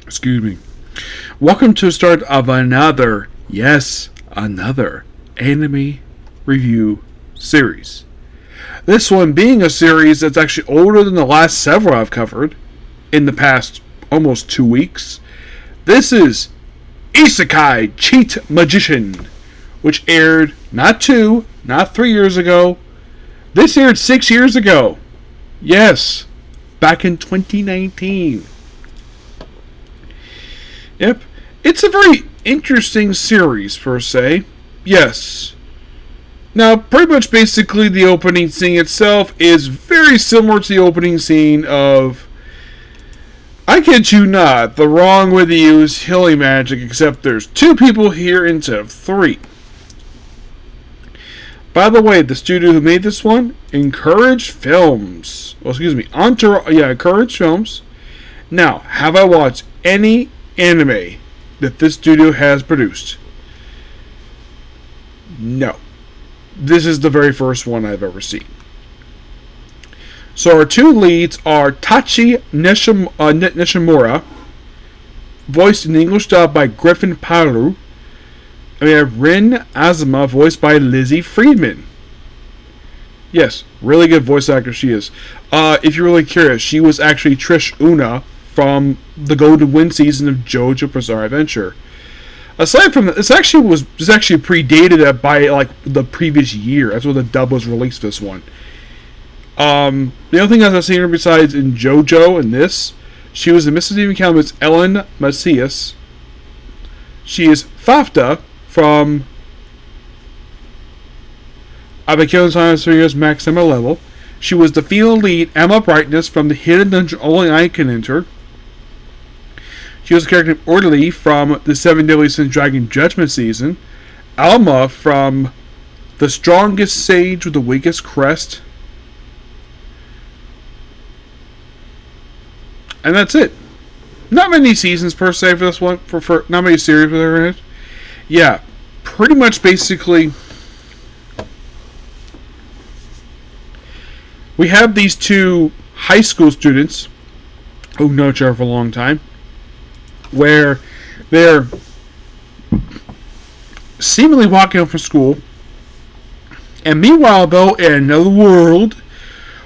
Excuse me. Welcome to the start of another, yes, another anime review series. This one being a series that's actually older than the last several I've covered in the past almost 2 weeks. This is Isekai Cheat Magician, which aired not 2, not 3 years ago. This aired 6 years ago. Yes, back in 2019. Yep. It's a very interesting series, per se. Yes. Now, pretty much basically the opening scene itself is very similar to the opening scene of, I kid you not, The Wrong Way to Use Healing Magic, except there's 2 people here instead of 3. By the way, the studio who made this one, Encourage Films. Well, excuse me, Encourage Films. Now, have I watched any anime that this studio has produced? No. This is the very first one I've ever seen. So our 2 leads are Tachi Nishimura, voiced in English dub by Griffin Paru. And we have Rin Azuma, voiced by Lizzie Friedman. Yes, really good voice actor she is. If you're really curious, she was actually Trish Una from the Golden Wind season of JoJo Bizarre Adventure. Aside from that, this actually predated by like the previous year. That's when the dub was released. This one. The only thing I've seen her besides in JoJo and this, she was in Mississippi Calamit's Ellen Macias. She is Fafta from I've been killing science 3 years maximum level. She was the female lead Emma Brightness from the Hidden Dungeon only I can enter. She was a character named Orderly from the 7 Deadly Sins Dragon Judgment season. Alma from The Strongest Sage with the Weakest Crest. And that's it. Not many seasons per se for this one. For not many series with her in it. Yeah, pretty much basically we have these 2 high school students who've known each other for a long time, where they're seemingly walking home from school, and meanwhile, though, in another world,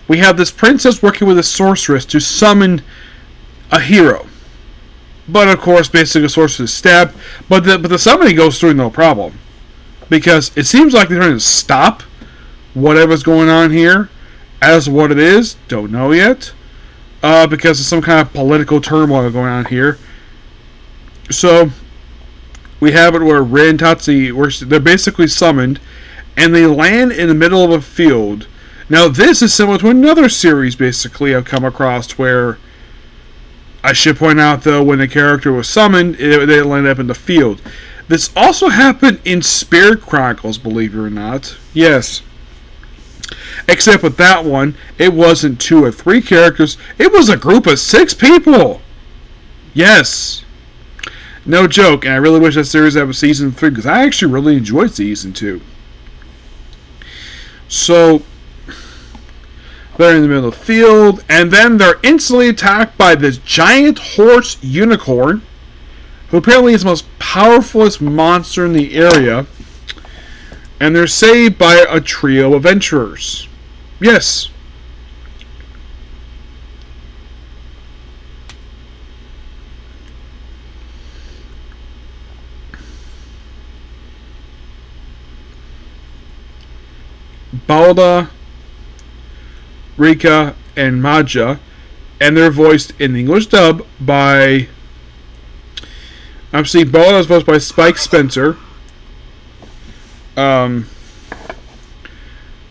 we have this princess working with a sorceress to summon a hero. But of course, basically, the sorceress is stabbed, but the summoning goes through no problem, because it seems like they're trying to stop whatever's going on here. As what it is, don't know yet, because of some kind of political turmoil going on here. So we have it where Rin and Tatsi, where they're basically summoned, and they land in the middle of a field. Now this is similar to another series, basically, I've come across, where I should point out, though, when the character was summoned, they landed up in the field. This also happened in Spirit Chronicles, believe it or not. Yes. Except with that one, it wasn't 2 or 3 characters. It was a group of 6 people. Yes. No joke. And I really wish that series had a season 3, because I actually really enjoyed season 2. So they're in the middle of the field, and then they're instantly attacked by this giant horse unicorn, who apparently is the most powerfulest monster in the area. And they're saved by a trio of adventurers. Yes. Balda, Rika, and Maja, and they're voiced in English dub by, I'm seeing Balda is voiced by Spike Spencer.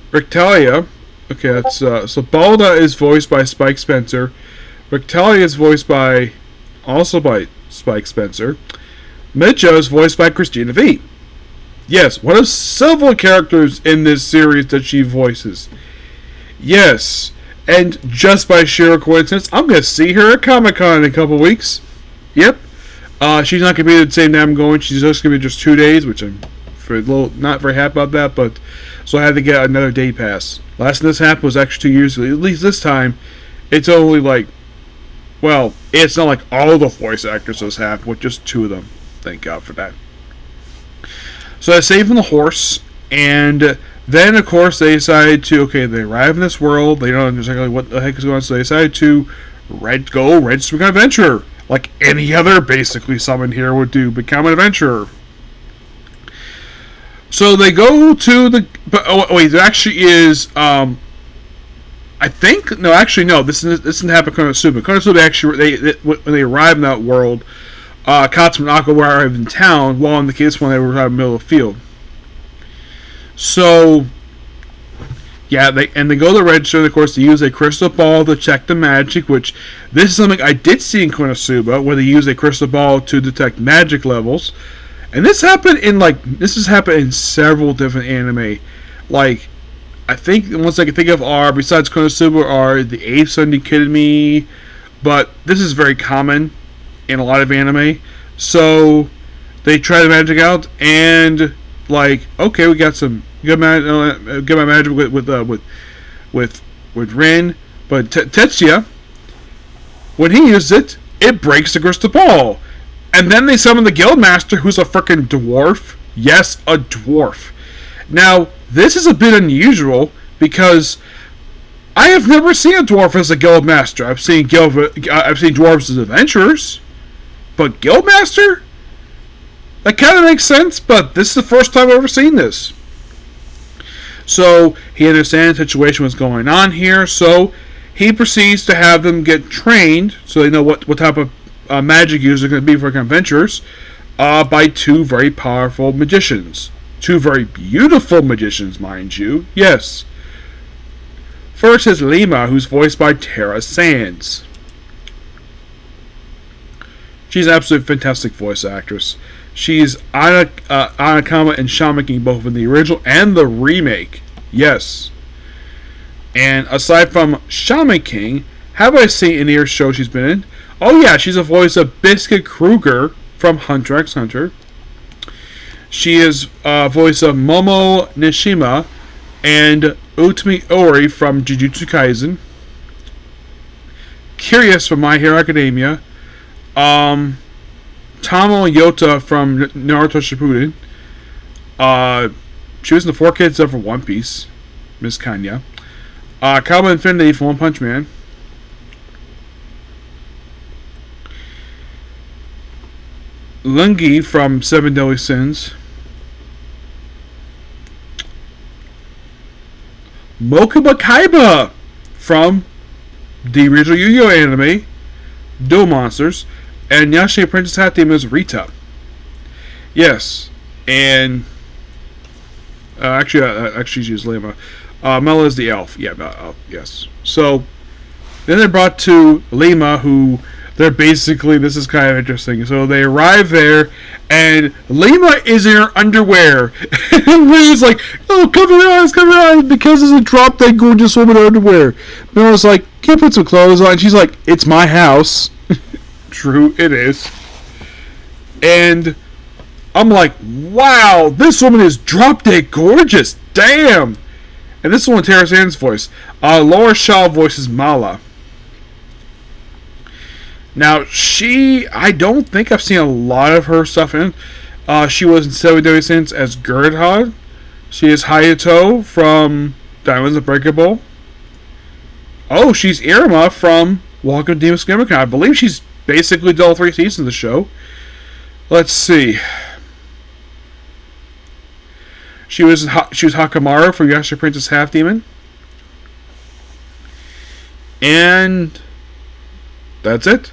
Rictalia, okay, that's so Balda is voiced by Spike Spencer. Rictalia is voiced by Spike Spencer. Mitcha is voiced by Christina V. Yes, one of several characters in this series that she voices. Yes, and just by sheer coincidence, I'm going to see her at Comic-Con in a couple weeks. Yep. She's not going to be the same day I'm going. She's just going to be just 2 days, which I'm not very happy about that, but so I had to get another day pass. Last time this happened was actually 2 years ago. At least this time, it's only like Well, it's not like all the voice actresses have, with just two of them. Thank God for that. So they save the horse, and then of course they decide to, okay, they arrive in this world, they don't know exactly what the heck is going on, so they decide to register become an adventurer. Like any other basically summoned hero would do, become an adventurer. So they go to the. But oh wait, there actually is. I think no, actually no. This didn't happen in Konosuba. Konosuba actually when they arrived in that world, Katsuma and Aqua arrived in town. While in the case when they were out in the middle of the field. So yeah, they go to the register. Of course, they use a crystal ball to check the magic. Which this is something I did see in Konosuba, where they use a crystal ball to detect magic levels. And this has happened in several different anime. Like, I think the ones I can think of are, besides Konosuba, are the Ape Sunday Kid Me, but this is very common in a lot of anime. So they try the magic out, and like, okay, we got some good magic with Rin, but Tetsuya, when he uses it, it breaks the crystal ball. And then they summon the Guildmaster, who's a freaking dwarf. Yes, a dwarf. Now, this is a bit unusual, because I have never seen a dwarf as a Guildmaster. I've seen dwarves as adventurers, but Guildmaster? That kind of makes sense, but this is the first time I've ever seen this. So, he understands the situation what's going on here, so he proceeds to have them get trained, so they know what type of magic use are going to be for adventurers, by two very powerful magicians. Two very beautiful magicians, mind you. Yes. First is Lima, who's voiced by Tara Sands. She's an absolutely fantastic voice actress. She's Anakama and Shaman King, both in the original and the remake. Yes. And aside from Shaman King, have I seen any other show she's been in? Oh yeah, she's a voice of Biscuit Kruger from Hunter x Hunter. She is a voice of Momo Nishima and Utami Ori from Jujutsu Kaisen. Curious from My Hero Academia. Tamo Yota from Naruto Shippuden. She was in the 4Kids of One Piece. Miss Kanya. Cowboy Infinity from One Punch Man. Lungi from Seven Deadly Sins. Mokuba Kaiba from the original Yu-Gi-Oh anime, Duel Monsters, and Yasha Princess Hat Theme is Rita. Yes, and actually she's Lima. Mela is the elf. Yeah, yes. So then they're brought to Lima, who they're basically, this is kind of interesting. So they arrive there, and Lima is in her underwear. And Lima's like, oh, cover your eyes, because it's a drop dead gorgeous woman in underwear. Mela's like, can I put some clothes on? And she's like, it's my house. True, it is. And I'm like, wow, this woman is drop dead gorgeous. Damn. And this is one of Tara Sand's voice. Laura Shaw voices Mala. Now, I don't think I've seen a lot of her stuff in. She was in Seven Deadly Sins as Gerdhad. She is Hayato from Diamonds Unbreakable. Oh, she's Irma from Welcome to Demon Slayer. I believe she's basically done all 3 seasons of the show. Let's see. She was Hakamaru from Yasha Princess Half Demon. And that's it.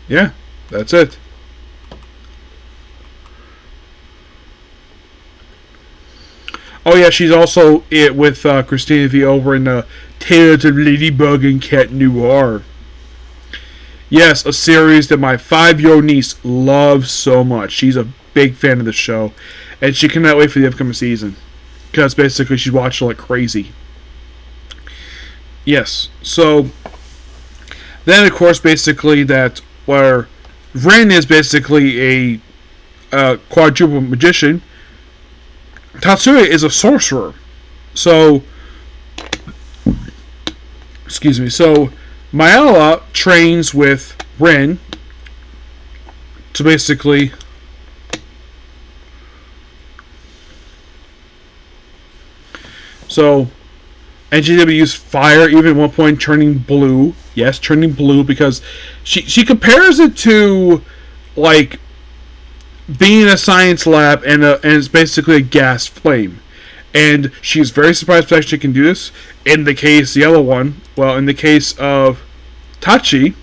Yeah, that's it. Oh yeah, she's also it with Christina V over in Tales of Ladybug and Cat Noir. Yes, a series that my 5-year-old niece loves so much. She's a big fan of the show, and she cannot wait for the upcoming season, because basically she's watching like crazy. Yes, so then of course basically that where Ren is basically a quadruple magician, Tatsuya is a sorcerer. So, excuse me. So Mayala trains with Ren to basically so NGW used fire even at one point turning blue. Yes, turning blue because she compares it to like being in a science lab and it's basically a gas flame. And she's very surprised that she can do this. In the case, the other one, well, in the case of Tachi,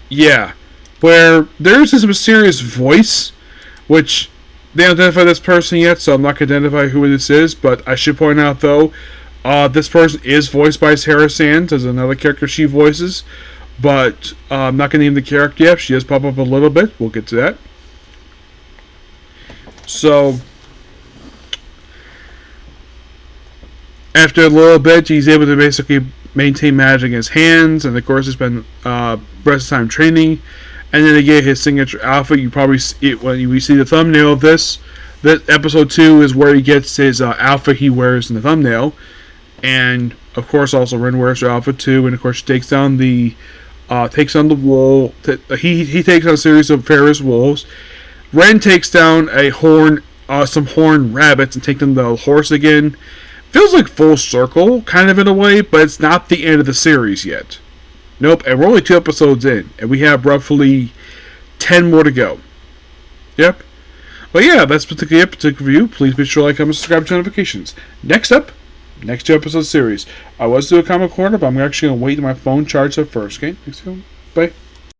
yeah, where there's this mysterious voice, which they don't identify this person yet, so I'm not going to identify who this is, but I should point out, though, this person is voiced by Sarah Sands, as another character she voices, but I'm not going to name the character yet. She does pop up a little bit. We'll get to that. So, after a little bit, he's able to basically maintain magic in his hands, and of course, it's been rest of time training. And then they get his signature alpha. You probably see it when we see the thumbnail of this. That episode 2 is where he gets his alpha he wears in the thumbnail, and of course, also Ren wears her alpha too. And of course, she takes down the wolf. He takes on a series of Ferris wolves. Ren takes down some horned rabbits and takes them the horse again. Feels like full circle, kind of in a way, but it's not the end of the series yet. Nope, and we're only 2 episodes in, and we have roughly 10 more to go. Yep. But yeah, that's particularly it, particular review. Please be sure to like, comment, subscribe to notifications. Next up, next 2 episodes series. I was doing a comic corner, but I'm actually going to wait till my phone charges up first, okay? Next time. Bye.